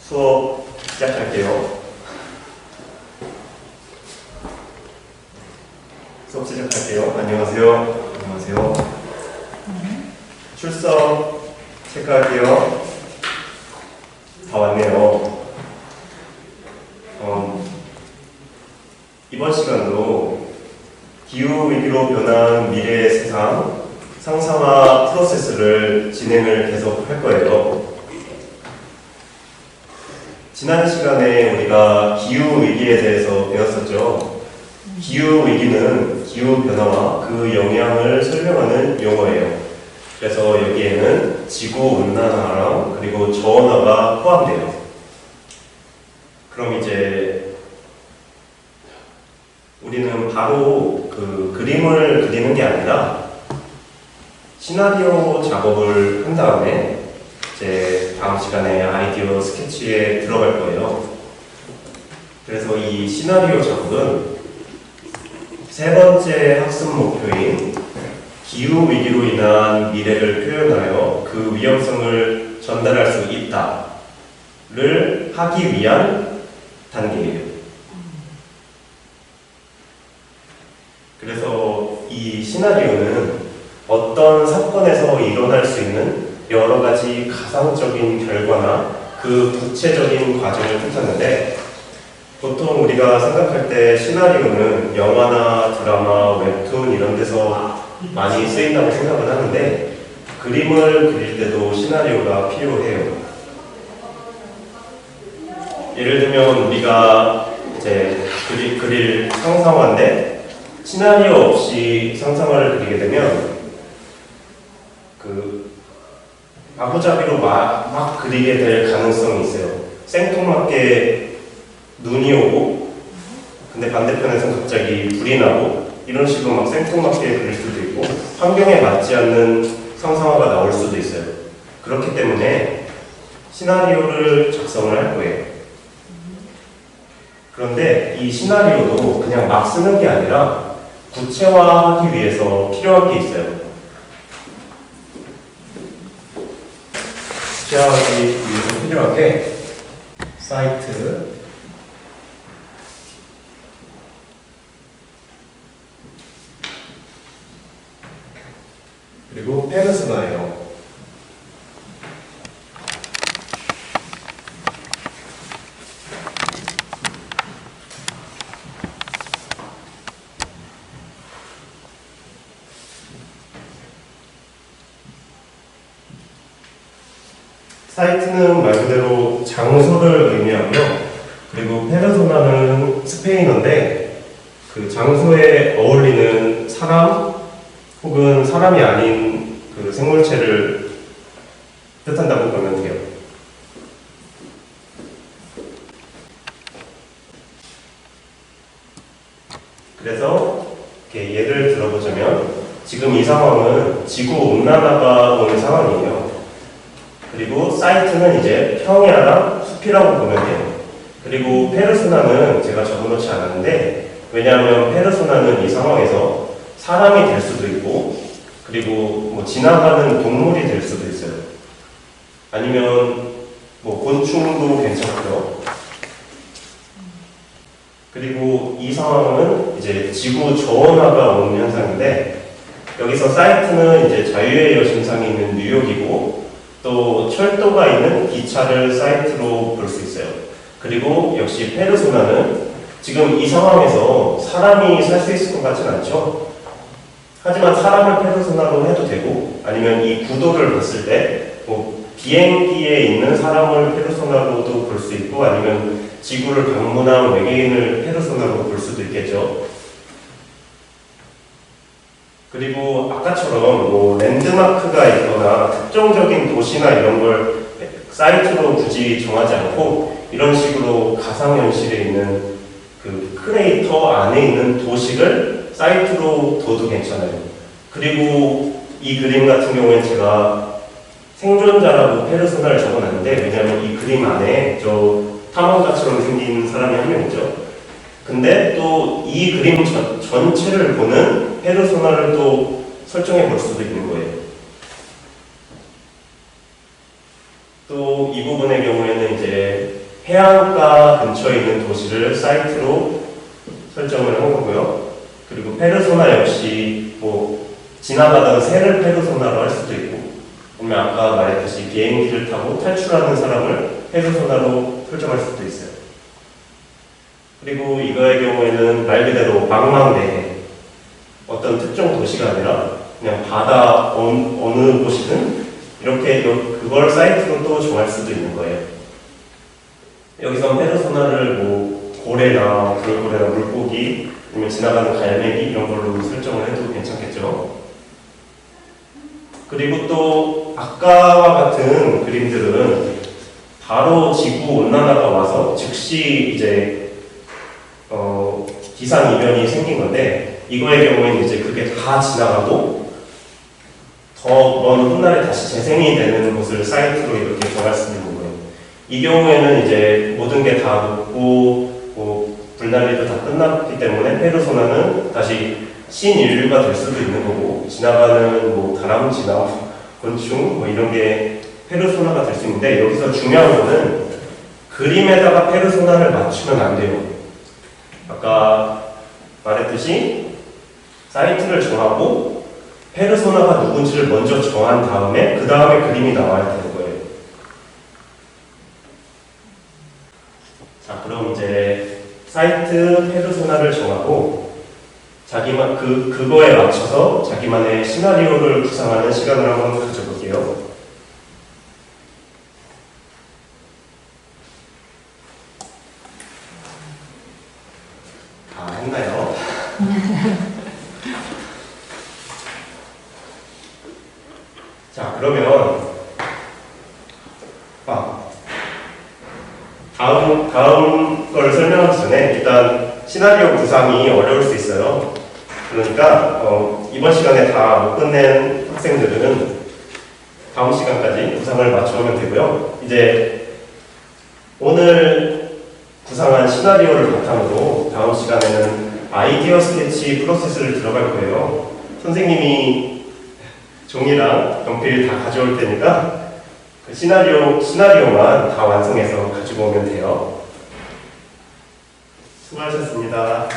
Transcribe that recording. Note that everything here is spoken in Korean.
수업 시작할게요. 수업 시작할게요. 안녕하세요. 안녕하세요. 출석 체크할게요. 다 왔네요. 이번 시간도 기후위기로 변한 미래의 세상 상상화 프로세스를 진행을 계속 할 거예요. 지난 시간에 우리가 기후위기에 대해서 배웠었죠. 기후위기는 기후변화와 그 영향을 설명하는 용어예요. 그래서 여기에는 지구온난화랑 그리고 저온화가 포함돼요. 그럼 이제 우리는 바로 그 그림을 그리는 게 아니라 시나리오 작업을 한 다음에 이제 다음 시간에 아이디어 스케치에 들어갈 거예요. 그래서 이 시나리오 작업은 세 번째 학습 목표인 기후위기로 인한 미래를 표현하여 그 위험성을 전달할 수 있다를 하기 위한 단계예요. 그래서 이 시나리오는 어떤 사건에서 일어날 수 있는 여러 가지 가상적인 결과나 그 구체적인 과정을 뜻하는데, 보통 우리가 생각할 때 시나리오는 영화나 드라마, 웹툰 이런 데서 많이 쓰인다고 생각을 하는데, 그림을 그릴 때도 시나리오가 필요해요. 예를 들면 우리가 이제 그릴 상상화인데 시나리오 없이 상상화를 그리게 되면 그 마구잡이로 막 그리게 될 가능성이 있어요. 생뚱맞게 눈이 오고 근데 반대편에서 갑자기 불이 나고 이런 식으로 막 생뚱맞게 그릴 수도 있고 환경에 맞지 않는 상상화가 나올 수도 있어요. 그렇기 때문에 시나리오를 작성을 할 거예요. 그런데 이 시나리오도 그냥 막 쓰는 게 아니라 구체화하기 위해서 필요한 게 있어요. 구체화하기 위해서 필요한 게 사이트, 그리고 페르소나예요. 사이트는 말 그대로 장소를 의미하고요. 그리고 페르소나는 스페인어인데 그 장소에 어울리는 사람 혹은 사람이 아닌 그 생물체를 뜻한다고 보면 돼요. 그래서 이렇게 예를 들어보자면 지금 이 상황은 지구온난화가 오는 상황이에요. 그리고 사이트는 이제 평야랑 숲이라고 보면 돼요. 그리고 페르소나는 제가 적어놓지 않았는데, 왜냐하면 페르소나는 이 상황에서 사람이 될 수도 있고 그리고 뭐 지나가는 동물이 될 수도 있어요. 아니면 뭐 곤충도 괜찮고요. 그리고 이 상황은 이제 지구 저온화가 오는 현상인데, 여기서 사이트는 이제 자유의 여신상이 있는 뉴욕이고 또 철도가 있는 기차를 사이트로 볼 수 있어요. 그리고 역시 페르소나는 지금 이 상황에서 사람이 살 수 있을 것 같진 않죠. 하지만 사람을 페르소나로 해도 되고, 아니면 이 구도를 봤을 때 뭐 비행기에 있는 사람을 페르소나로도 볼 수 있고, 아니면 지구를 방문한 외계인을 페르소나로 볼 수도 있겠죠. 그리고 아까처럼 뭐 랜드마크가 있거나 특정적인 도시나 이런 걸 사이트로 굳이 정하지 않고 이런 식으로 가상현실에 있는 그 크레이터 안에 있는 도시를 사이트로 둬도 괜찮아요. 그리고 이 그림 같은 경우에 제가 생존자라고 페르소나를 적어놨는데, 왜냐하면 이 그림 안에 저 탐험가처럼 생긴 사람이 한 명 있죠. 근데 또 이 그림 전체를 보는 페르소나를 또 설정해 볼 수도 있는 거예요. 또 이 부분의 경우에는 이제 해안가 근처에 있는 도시를 사이트로 설정을 한 거고요. 그리고 페르소나 역시 뭐 지나가던 새를 페르소나로 할 수도 있고, 아니면 아까 말했듯이 비행기를 타고 탈출하는 사람을 페르소나로 설정할 수도 있어요. 그리고 이거의 경우에는 말 그대로 망망대해, 어떤 특정 도시가 아니라 그냥 바다 어느 곳이든 이렇게 그걸 사이트로 또 정할 수도 있는 거예요. 여기서 페르소나를 뭐 고래나 돌고래나 물고기, 아니면 지나가는 갈매기 이런 걸로 설정을 해도 괜찮겠죠. 그리고 또 아까와 같은 그림들은 바로 지구 온난화가 와서 즉시 이제 기상 이변이 생긴 건데, 이거의 경우에는 이제 그게 다 지나가고 더 먼 훗날에 다시 재생이 되는 곳을 사이트로 이렇게 정할 수 있는 거예요. 이 경우에는 이제 모든 게 다 녹고 뭐 불난리도 다 끝났기 때문에 페르소나는 다시 신인류가 될 수도 있는 거고, 지나가는 뭐 다람쥐나 곤충 뭐 이런 게 페르소나가 될 수 있는데, 여기서 중요한 거는 그림에다가 페르소나를 맞추면 안 돼요. 아까 말했듯이 사이트를 정하고 페르소나가 누군지를 먼저 정한 다음에 그 다음에 그림이 나와야 되는 거예요. 자, 그럼 이제 사이트 페르소나를 정하고 그거에 맞춰서 자기만의 시나리오를 구상하는 시간을 한번 가져볼게요. 다 했나요? 자, 그러면 다음 걸 설명하기 전에 일단 시나리오 구상이 어려울 수 있어요. 그러니까 이번 시간에 다 못 끝낸 학생들은 다음 시간까지 구상을 맞춰오면 되고요. 이제 오늘 구상한 시나리오를 바탕으로 다음 시간에는 아이디어 스케치 프로세스를 들어갈 거예요. 선생님이 종이랑 연필 다 가져올 테니까 그 시나리오만 다 완성해서 가지고 오면 돼요. 수고하셨습니다.